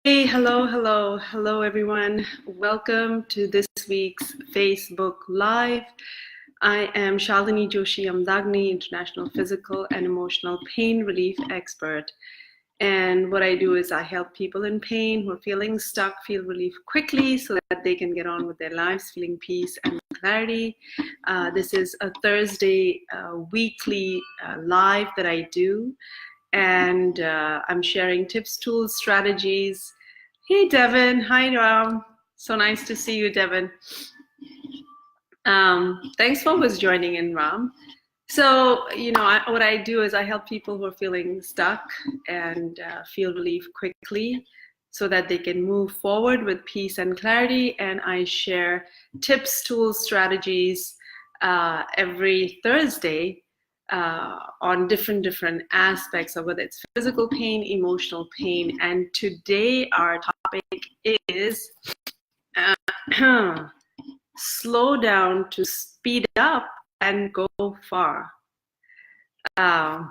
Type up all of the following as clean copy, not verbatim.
Hey, hello everyone. Welcome to this week's Facebook Live. I am Shalini Joshi Amdagni, International Physical and Emotional Pain Relief Expert. And what I do is I help people in pain who are feeling stuck feel relief quickly so that they can get on with their lives, feeling peace and clarity. This is a Thursday weekly live that I do. And I'm sharing tips, tools, strategies. Hey, Devin. Hi, Ram. So nice to see you, Devin. Thanks for always joining in, Ram. So, what I do is I help people who are feeling stuck and feel relief quickly so that they can move forward with peace and clarity. And I share tips, tools, strategies every Thursday on different aspects of whether it's physical pain, emotional pain. And today our topic is slow down to speed up and go far. Hi,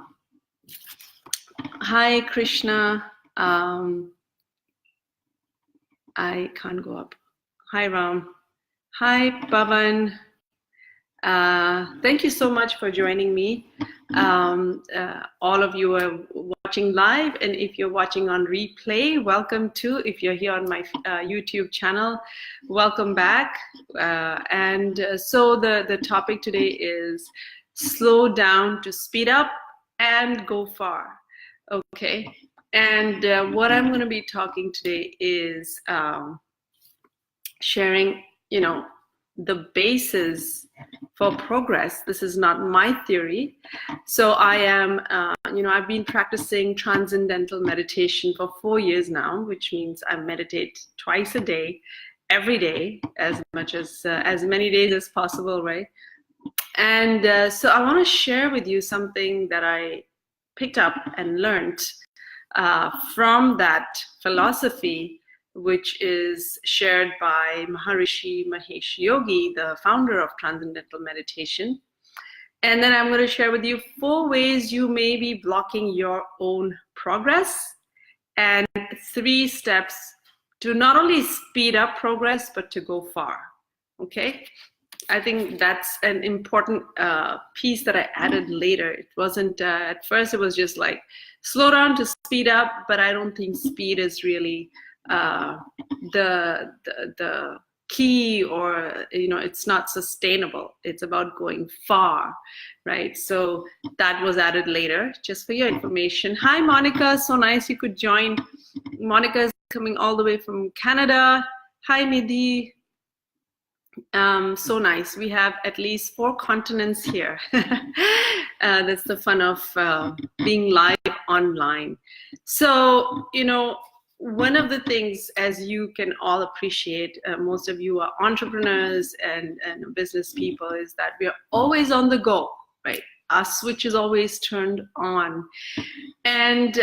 Krishna. I can't go up. Hi, Ram. Hi, Pavan. Thank you so much for joining me. All of you are watching live, and if you're watching on replay, welcome to. If you're here on my YouTube channel, welcome back. So the topic today is slow down to speed up and go far. Okay, and what I'm going to be talking today is sharing, the basis for progress. This is not my theory. So I am, I've been practicing Transcendental Meditation for 4 years now, which means I meditate twice a day, every day, as many days as possible, right? And so I want to share with you something that I picked up and learned from that philosophy, which is shared by Maharishi Mahesh Yogi, the founder of Transcendental Meditation. And then I'm going to share with you 4 ways you may be blocking your own progress and 3 steps to not only speed up progress, but to go far. Okay? I think that's an important piece that I added later. It wasn't, at first it was just like, slow down to speed up, but I don't think speed is really the key, or it's not sustainable. It's about going far, right? So that was added later, just for your information. Hi, Monica. So nice you could join. Monica is coming all the way from Canada. Hi, Nidhi. So nice. We have at least 4 continents here. That's the fun of being live online. So, one of the things, as you can all appreciate, most of you are entrepreneurs and business people, is that we are always on the go, right? Our switch is always turned on. And,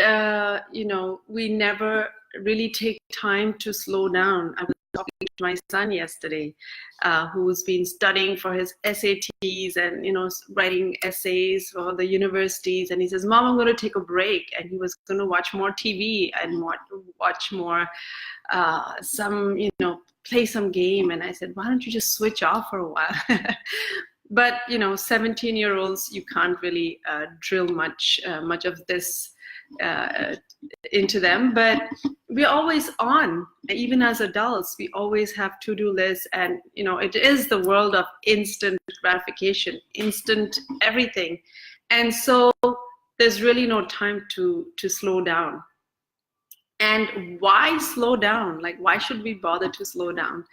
we never really take time to slow down. I was talking to my son yesterday, who's been studying for his SATs and writing essays for the universities, and he says, Mom, I'm going to take a break. And he was going to watch more TV and watch more play some game. And I said, why don't you just switch off for a while? But 17-year-olds, you can't really drill much of this into them, but we're always on. Even as adults, we always have to-do lists, and it is the world of instant gratification, instant everything, and so there's really no time to slow down. And why slow down? Like, why should we bother to slow down?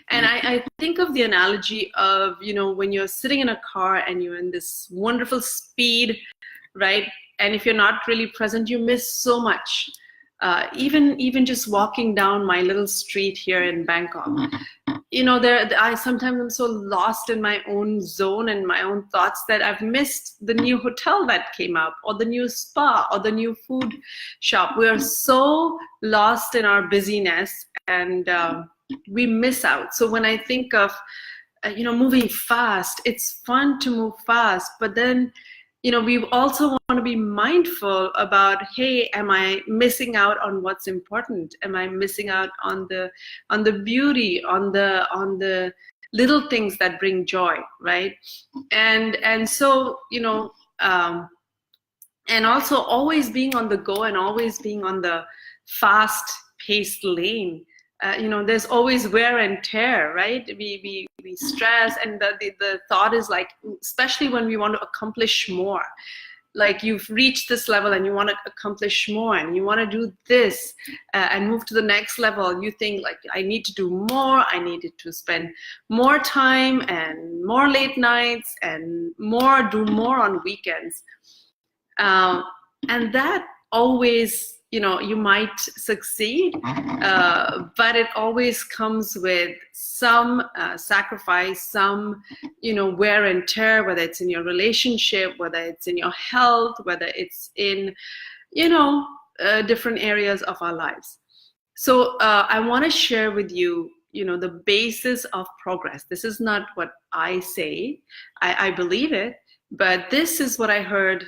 And I think of the analogy of, when you're sitting in a car and you're in this wonderful speed, right? And if you're not really present, you miss so much. Even just walking down my little street here in Bangkok, I sometimes am so lost in my own zone and my own thoughts that I've missed the new hotel that came up, or the new spa, or the new food shop. We are so lost in our busyness, and we miss out. So when I think of moving fast, it's fun to move fast, but then we also want to be mindful about, hey, am I missing out on what's important? Am I missing out on the beauty, on the little things that bring joy, right? And so, you know, and also always being on the go and always being on the fast paced lane. You know, there's always wear and tear, right? We stress, and the thought is like, especially when we want to accomplish more, like you've reached this level and you want to accomplish more and you want to do this and move to the next level. You think like, I need to do more, I needed to spend more time and more late nights and do more on weekends. And that always, you know, you might succeed, but it always comes with some sacrifice, some, you know, wear and tear, whether it's in your relationship, whether it's in your health, whether it's in, you know, different areas of our lives. So I want to share with you, you know, the basis of progress. This is not what I say, I believe it, but this is what I heard.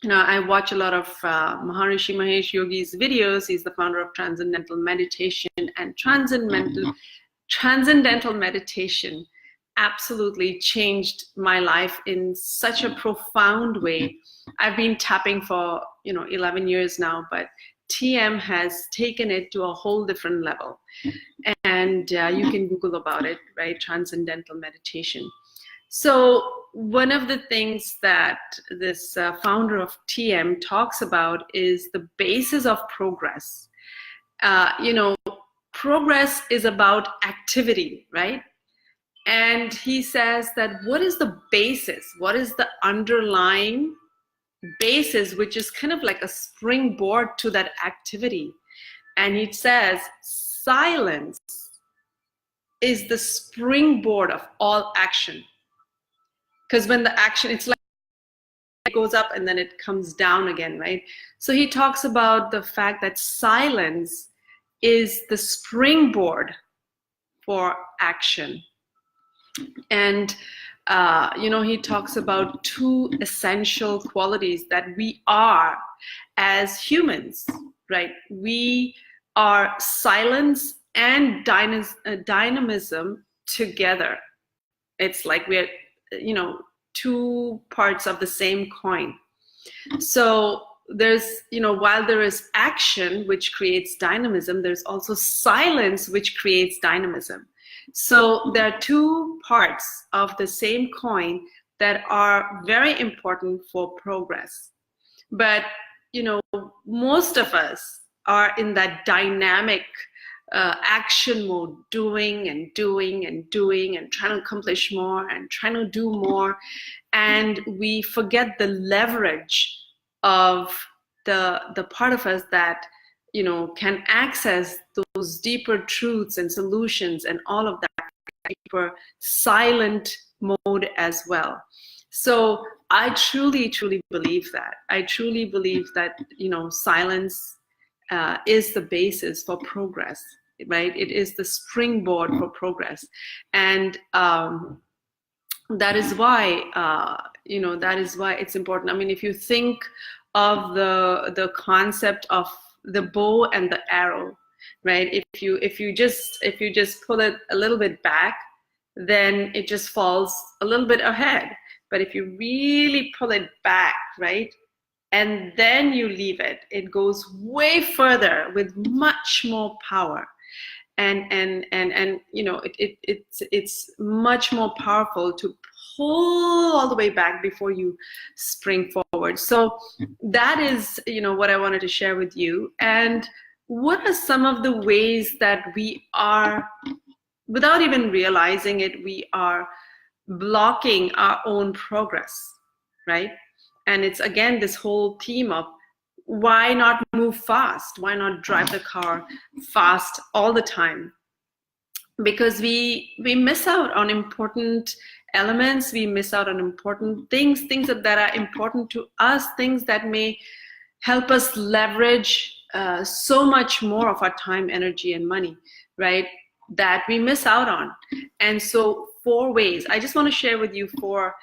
You know, I watch a lot of Maharishi Mahesh Yogi's videos. He's the founder of Transcendental Meditation, and Transcendental Meditation absolutely changed my life in such a profound way. I've been tapping for, you know, 11 years now, but TM has taken it to a whole different level. And you can Google about it, right? Transcendental Meditation. So one of the things that this founder of TM talks about is the basis of progress. You know, progress is about activity, right? And he says that what is the basis? What is the underlying basis, which is kind of like a springboard to that activity? And he says silence is the springboard of all action. Because when the action, it's like it goes up and then it comes down again, right? So he talks about the fact that silence is the springboard for action. And, you know, he talks about two essential qualities that we are as humans, right? We are silence and dynamism together. It's like we're, you know, two parts of the same coin. So there's, you know, while there is action which creates dynamism, there's also silence which creates dynamism. So there are two parts of the same coin that are very important for progress. But, you know, most of us are in that dynamic action mode, doing and doing and doing and trying to accomplish more and trying to do more, and we forget the leverage of the part of us that, you know, can access those deeper truths and solutions and all of that deeper silent mode as well. So I truly believe that. I truly believe that, you know, silence is the basis for progress, right? It is the springboard for progress. And that is why, you know, that is why it's important. I mean, if you think of the concept of the bow and the arrow, right? If you just pull it a little bit back, then it just falls a little bit ahead. But if you really pull it back, right, and then you leave it, it goes way further with much more power. And you know, it's much more powerful to pull all the way back before you spring forward. So that is, you know, what I wanted to share with you. And what are some of the ways that we are, without even realizing it, we are blocking our own progress, right? And it's, again, this whole theme of why not move fast? Why not drive the car fast all the time? Because we miss out on important elements, we miss out on important things that are important to us, things that may help us leverage so much more of our time, energy, and money, right? That we miss out on. And so 4 ways, I just want to share with you 4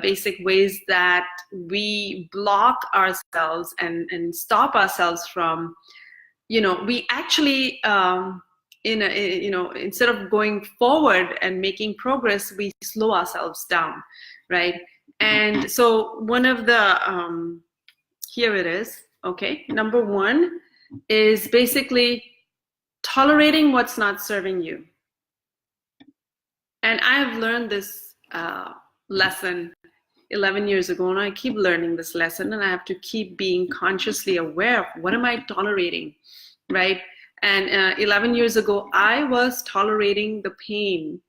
basic ways that we block ourselves and stop ourselves from, we actually, instead of going forward and making progress, we slow ourselves down, right? And so one of the, here it is, okay? Number one is basically tolerating what's not serving you. And I have learned this lesson 11 years ago, and I keep learning this lesson, and I have to keep being consciously aware of what am I tolerating, right? And 11 years ago, I was tolerating the pain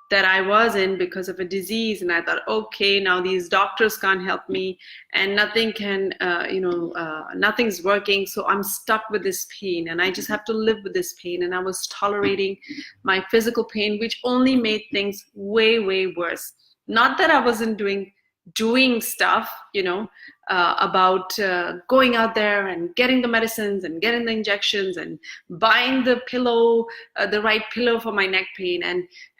that I was in because of a disease, and I thought, okay, now these doctors can't help me, and nothing can, nothing's working, so I'm stuck with this pain, and I just have to live with this pain. And I was tolerating my physical pain, which only made things way, way worse. Not that I wasn't doing stuff, about going out there and getting the medicines and getting the injections and buying the pillow, the right pillow for my neck pain,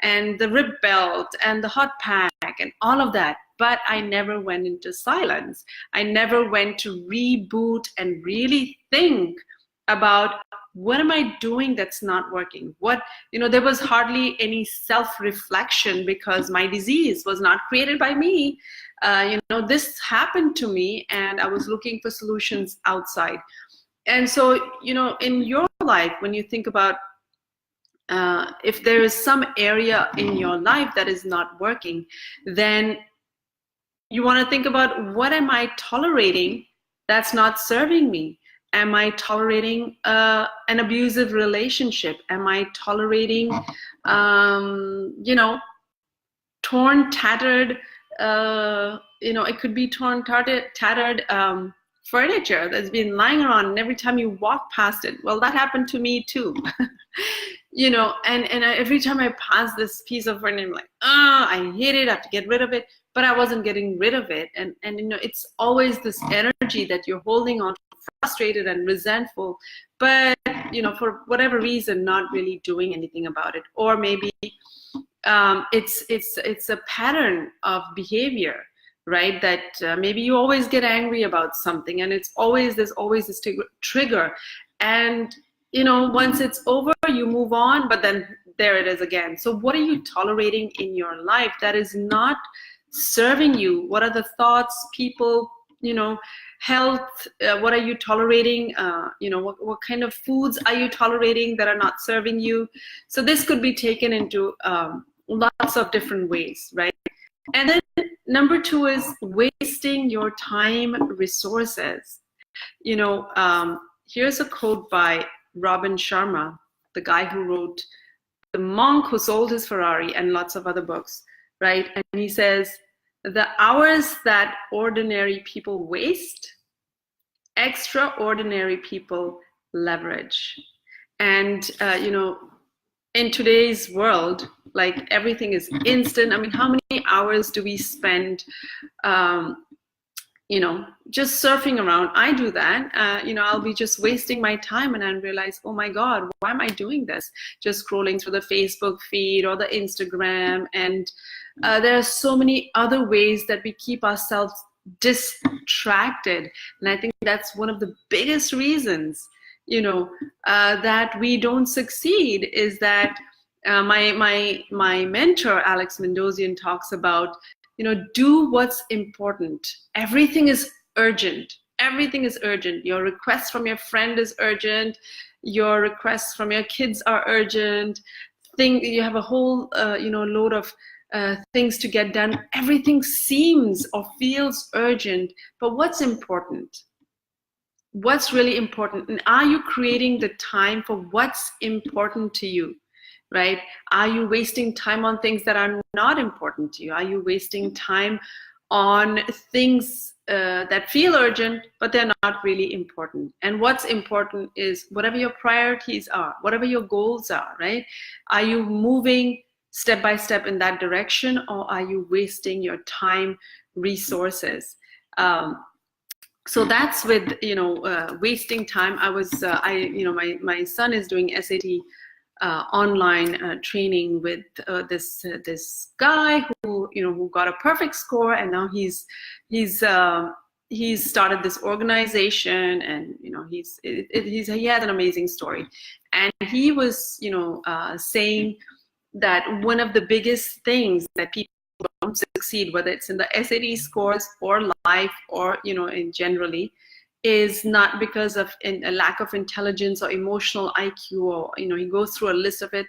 and the rib belt and the hot pack and all of that. But I never went into silence. I never went to reboot and really think about, what am I doing that's not working? There was hardly any self-reflection because my disease was not created by me. This happened to me, and I was looking for solutions outside. And so, in your life, when you think about if there is some area in your life that is not working, then you want to think about, what am I tolerating that's not serving me? Am I tolerating an abusive relationship? Am I tolerating, torn, tattered, it could be torn, tattered furniture that's been lying around, and every time you walk past it, well, that happened to me too. And every time I pass this piece of furniture, I'm like, I hate it, I have to get rid of it. But I wasn't getting rid of it. And it's always this energy that you're holding on to, frustrated and resentful, but, for whatever reason, not really doing anything about it. Or maybe it's a pattern of behavior, right? That maybe you always get angry about something, and there's always this trigger. And, once it's over, you move on, but then there it is again. So what are you tolerating in your life that is not serving you? What are the thoughts, people, health? What are you tolerating? What kind of foods are you tolerating that are not serving you? So this could be taken into lots of different ways, right? And then number two is wasting your time, resources. Here's a quote by Robin Sharma, the guy who wrote The Monk Who Sold His Ferrari and lots of other books, right? And he says, the hours that ordinary people waste, extraordinary people leverage. And, in today's world, like, everything is instant. I mean, how many hours do we spend, just surfing around? I do that. I'll be just wasting my time, and I realize, oh my God, why am I doing this? Just scrolling through the Facebook feed or the Instagram. And there are so many other ways that we keep ourselves distracted. And I think that's one of the biggest reasons, that we don't succeed, is that my mentor, Alex Mendosian, talks about, do what's important. Everything is urgent. Everything is urgent. Your request from your friend is urgent. Your requests from your kids are urgent. You have a whole, load of things to get done. Everything seems or feels urgent. But what's important? What's really important? And are you creating the time for what's important to you? Right? Are you wasting time on things that are not important to you? Are you wasting time on things that feel urgent, but they're not really important? And what's important is whatever your priorities are, whatever your goals are, right? Are you moving step by step in that direction, or are you wasting your time, resources? So that's with, wasting time. My son is doing SAT online training with this guy who got a perfect score, and now he's started this organization, and he had an amazing story, and he was saying that one of the biggest things that people don't succeed, whether it's in the SAT scores or life or in generally, is not because of a lack of intelligence or emotional IQ, or he goes through a list of it.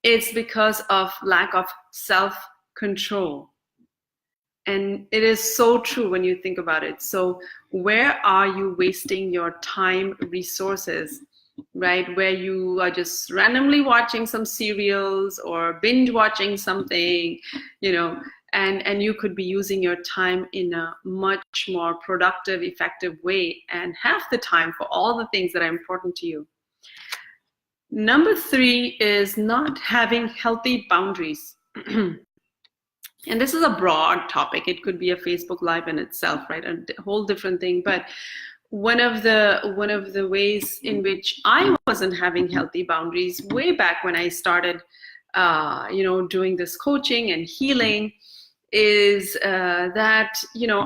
It's because of lack of self-control. And it is so true when you think about it. So where are you wasting your time, resources, right? Where you are just randomly watching some serials or binge watching something, and you could be using your time in a much more productive, effective way, and have the time for all the things that are important to you. Number 3 is not having healthy boundaries. And this is a broad topic. It could be a Facebook Live in itself, right? A whole different thing. But one of the ways in which I wasn't having healthy boundaries way back when I started, doing this coaching and healing, is that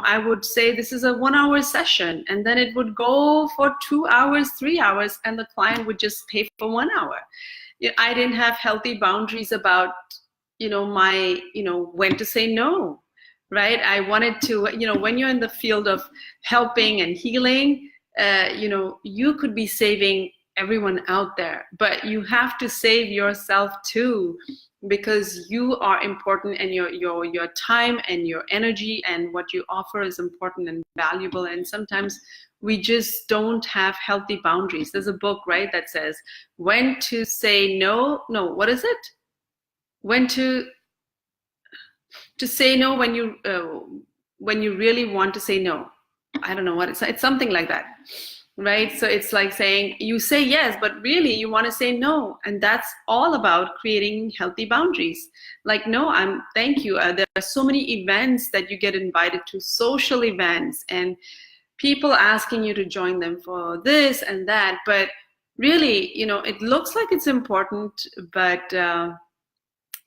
I would say this is a 1-hour session, and then it would go for 2 hours, 3 hours, and the client would just pay for 1 hour. I didn't have healthy boundaries about when to say no, right? I wanted to, when you're in the field of helping and healing, you could be saving everyone out there, but you have to save yourself too, because you are important, and your time and your energy and what you offer is important and valuable. And sometimes we just don't have healthy boundaries. There's a book, right, that says when to say no. No, what is it? When to say no when you really want to say no. I don't know what it's something like that, right? So it's like saying you say yes, but really you want to say no, and that's all about creating healthy boundaries. Like, no, thank you. There are so many events that you get invited to, social events, and people asking you to join them for this and that, but really, it looks like it's important, but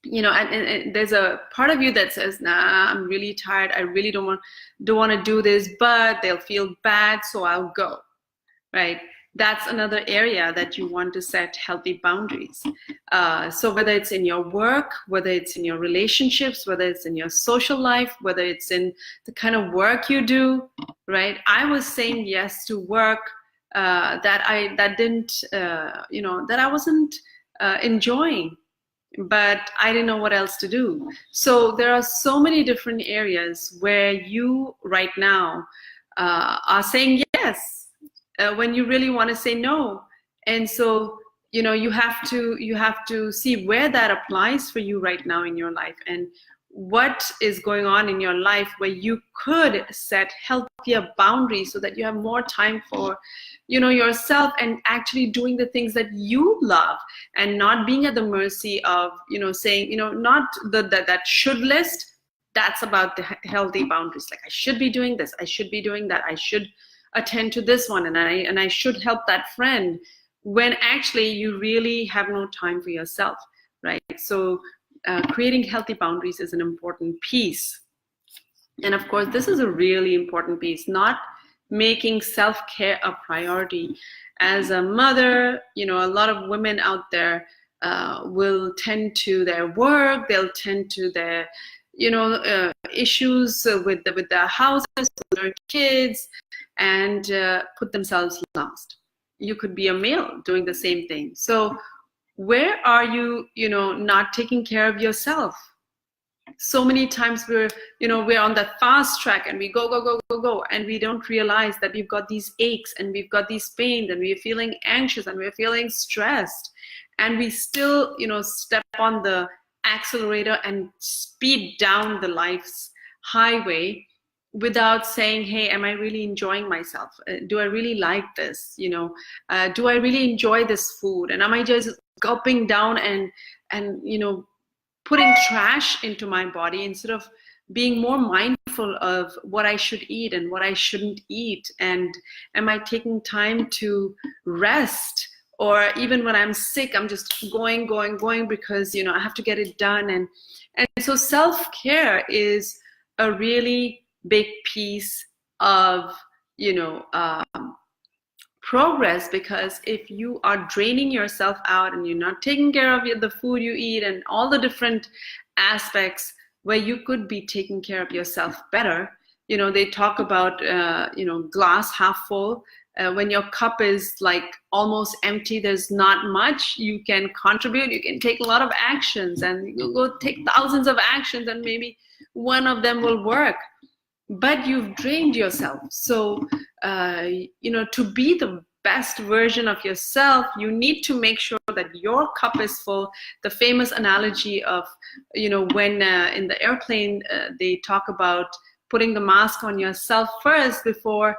and there's a part of you that says, nah, I'm really tired, I really don't want to do this, but they'll feel bad, so I'll go, right? That's another area that you want to set healthy boundaries. So whether it's in your work, whether it's in your relationships, whether it's in your social life, whether it's in the kind of work you do, right? I was saying yes to work that I wasn't enjoying, but I didn't know what else to do. So there are so many different areas where you right now are saying yes when you really want to say no. And so you have to see where that applies for you right now in your life, and what is going on in your life where you could set healthier boundaries so that you have more time for yourself, and actually doing the things that you love, and not being at the mercy of saying not that should list. That's about the healthy boundaries. Like, I should be doing this, I should be doing that, I should attend to this one, and I should help that friend, when actually you really have no time for yourself, right? So creating healthy boundaries is an important piece. And of course, this is a really important piece, not making self-care a priority. As a mother, a lot of women out there will tend to their work, they'll tend to their issues with their houses, with their kids, and put themselves last. You could be a male doing the same thing. So where are you not taking care of yourself? So many times we're on that fast track, and we go, and we don't realize that we've got these aches, and we've got these pains, and we're feeling anxious, and we're feeling stressed, and we still step on the accelerator and speed down the life's highway without saying, hey, am I really enjoying myself? Do I really like this? Do I really enjoy this food? And am I just gulping down and putting trash into my body, instead of being more mindful of what I should eat and what I shouldn't eat? And am I taking time to rest, or even when I'm sick, I'm just going because I have to get it done. And so self-care is a really big piece of progress, because if you are draining yourself out and you're not taking care of the food you eat and all the different aspects where you could be taking care of yourself better, they talk about glass half full. When your cup is like almost empty, there's not much you can contribute. You can take a lot of actions, and you'll go take thousands of actions, and maybe one of them will work, but you've drained yourself. So to be the best version of yourself, you need to make sure that your cup is full. The famous analogy of when in the airplane they talk about putting the mask on yourself first before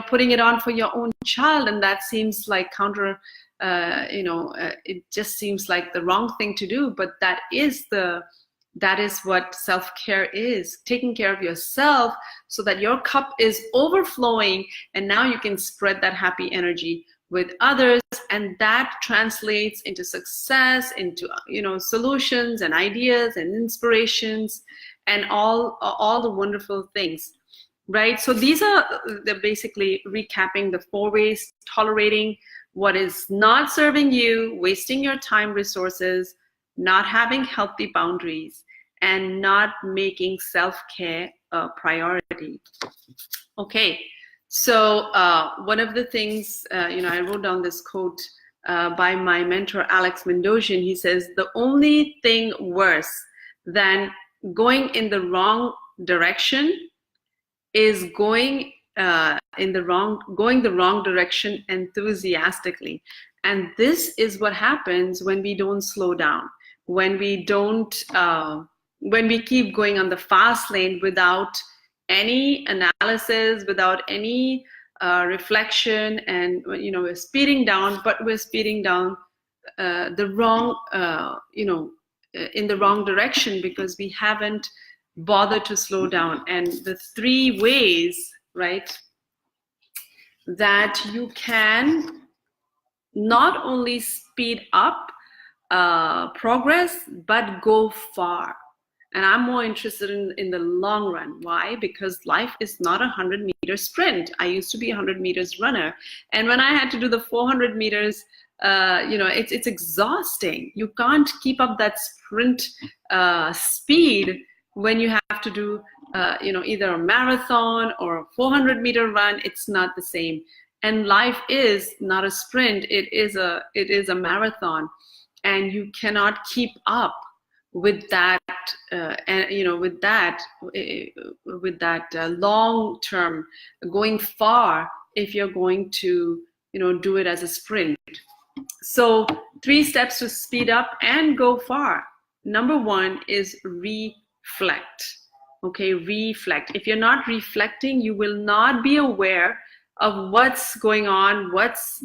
putting it on for your own child, and that seems like counter it just seems like the wrong thing to do, but that is what self-care is, taking care of yourself so that your cup is overflowing, and now you can spread that happy energy with others, and that translates into success, into solutions and ideas and inspirations and all the wonderful things, right? So these are basically recapping the 4 ways: tolerating what is not serving you, wasting your time, resources, not having healthy boundaries, and not making self-care a priority. Okay, so one of the things, I wrote down this quote by my mentor, Alex Mindosian. He says, the only thing worse than going in the wrong direction is going the wrong direction enthusiastically. And this is what happens when we don't slow down, when we don't when we keep going on the fast lane without any analysis, without any reflection, and we're speeding down, but we're speeding down the wrong in the wrong direction, because we haven't bothered to slow down. And the 3 ways, right, that you can not only speed up progress but go far. And I'm more interested in the long run. Why? Because life is not a 100-meter sprint. I used to be a 100 meters runner, and when I had to do the 400 meters, it's exhausting. You can't keep up that sprint speed when you have to do either a marathon or a 400-meter run. It's not the same. And life is not a sprint. It is a marathon, and you cannot keep up with that long term, going far, if you're going to do it as a sprint. So 3 steps to speed up and go far. Number 1 is reflect. Okay, reflect. If you're not reflecting, you will not be aware of what's going on, what's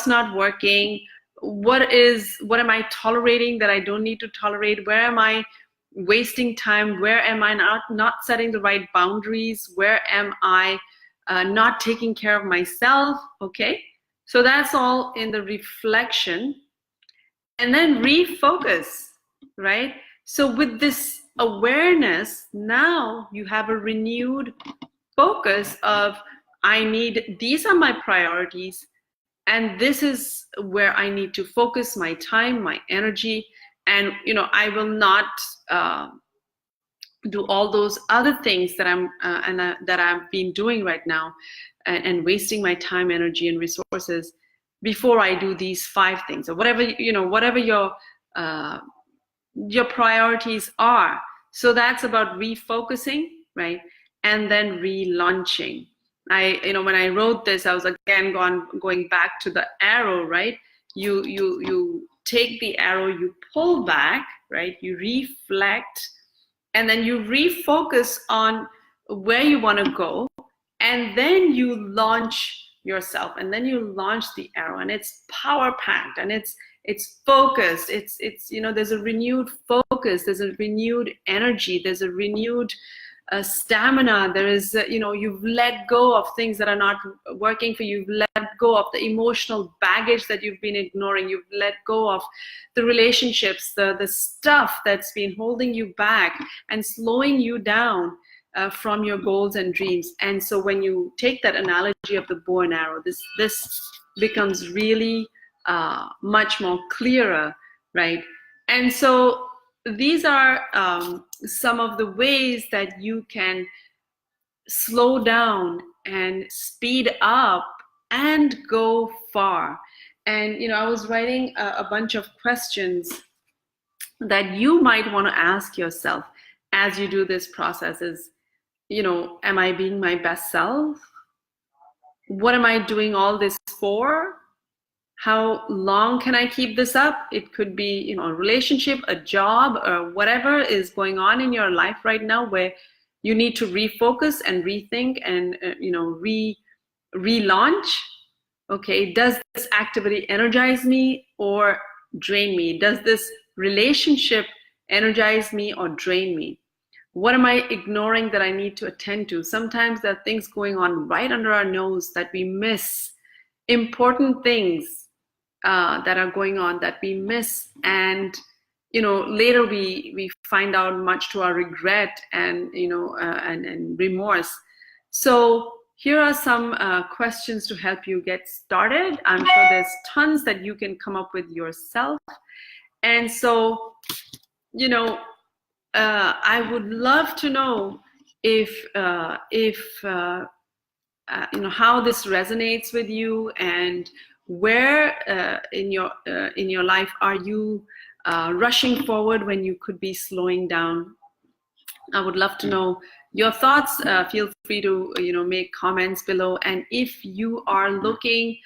not working, what am I tolerating that I don't need to tolerate, where am I wasting time, where am I not setting the right boundaries, where am I not taking care of myself. Okay, so that's all in the reflection. And then refocus, right? So with this awareness, now you have a renewed focus of, these are my priorities, and this is where I need to focus my time, my energy, and I will not do all those other things that that I've been doing right now, and wasting my time, energy, and resources before I do these 5 things, or whatever your priorities are. So that's about refocusing, right? And then relaunching. When I wrote this, I was again going back to the arrow, right? You take the arrow, you pull back, right? You reflect, and then you refocus on where you want to go, and then you launch yourself, and then you launch the arrow, and it's power packed, and it's focused. It's there's a renewed focus, there's a renewed energy, there's a renewed stamina. There is you've let go of things that are not working for you. You've let go of the emotional baggage that you've been ignoring. You've let go of the relationships, the stuff that's been holding you back and slowing you down from your goals and dreams. And so when you take that analogy of the bow and arrow, this becomes really much more clearer, right? And so these are some of the ways that you can slow down and speed up and go far. And, you know, I was writing a bunch of questions that you might want to ask yourself as you do this process is, you know, am I being my best self? What am I doing all this for? How long can I keep this up? It could be, you know, a relationship, a job, or whatever is going on in your life right now where you need to refocus and rethink and, you know, relaunch. Okay, does this activity energize me or drain me? Does this relationship energize me or drain me? What am I ignoring that I need to attend to? Sometimes there are things going on right under our nose that we miss, important things that are going on that we miss, and you know, later we find out much to our regret and, you know, and remorse. So here are some questions to help you get started. I'm sure there's tons that you can come up with yourself. And so, you know, I would love to know if you know, how this resonates with you, and where in your life are you rushing forward when you could be slowing down. I would love to know your thoughts. Feel free to, you know, make comments below. And if you are looking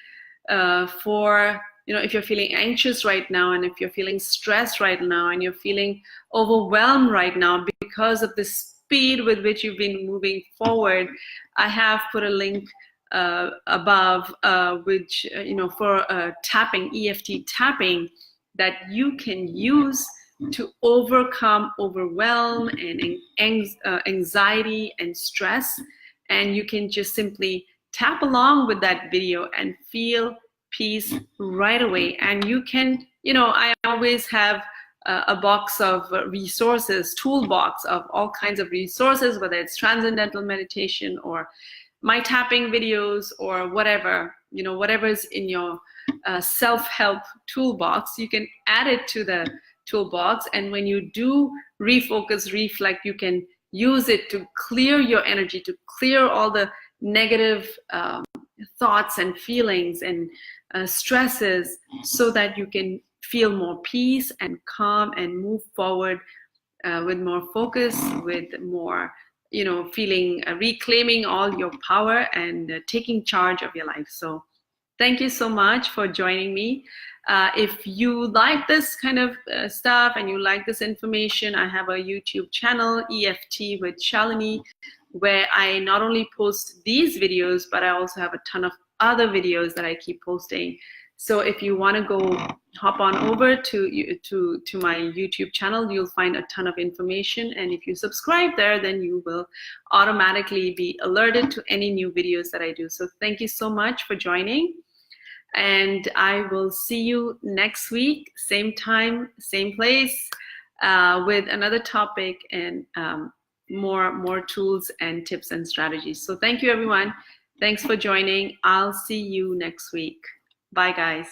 for, you know, if you're feeling anxious right now, and if you're feeling stressed right now, and you're feeling overwhelmed right now because of the speed with which you've been moving forward, I have put a link above, which, you know, for tapping, EFT tapping, that you can use to overcome overwhelm and anxiety and stress. And you can just simply tap along with that video and feel peace right away. And you can, you know, I always have a box of resources, toolbox of all kinds of resources, whether it's Transcendental Meditation or my tapping videos or whatever, you know, whatever is in your self-help toolbox, you can add it to the toolbox. And when you do refocus, reflect, you can use it to clear your energy, to clear all the negative thoughts and feelings and stresses, so that you can feel more peace and calm and move forward with more focus, with more, you know, feeling, reclaiming all your power and taking charge of your life. So thank you so much for joining me. If you like this kind of stuff and you like this information, I have a YouTube channel, EFT with Shalini, where I not only post these videos, but I also have a ton of other videos that I keep posting. So if you want to go hop on over to my YouTube channel, you'll find a ton of information. And if you subscribe there, then you will automatically be alerted to any new videos that I do. So thank you so much for joining. And I will see you next week, same time, same place, with another topic and more tools and tips and strategies. So thank you, everyone. Thanks for joining. I'll see you next week. Bye, guys.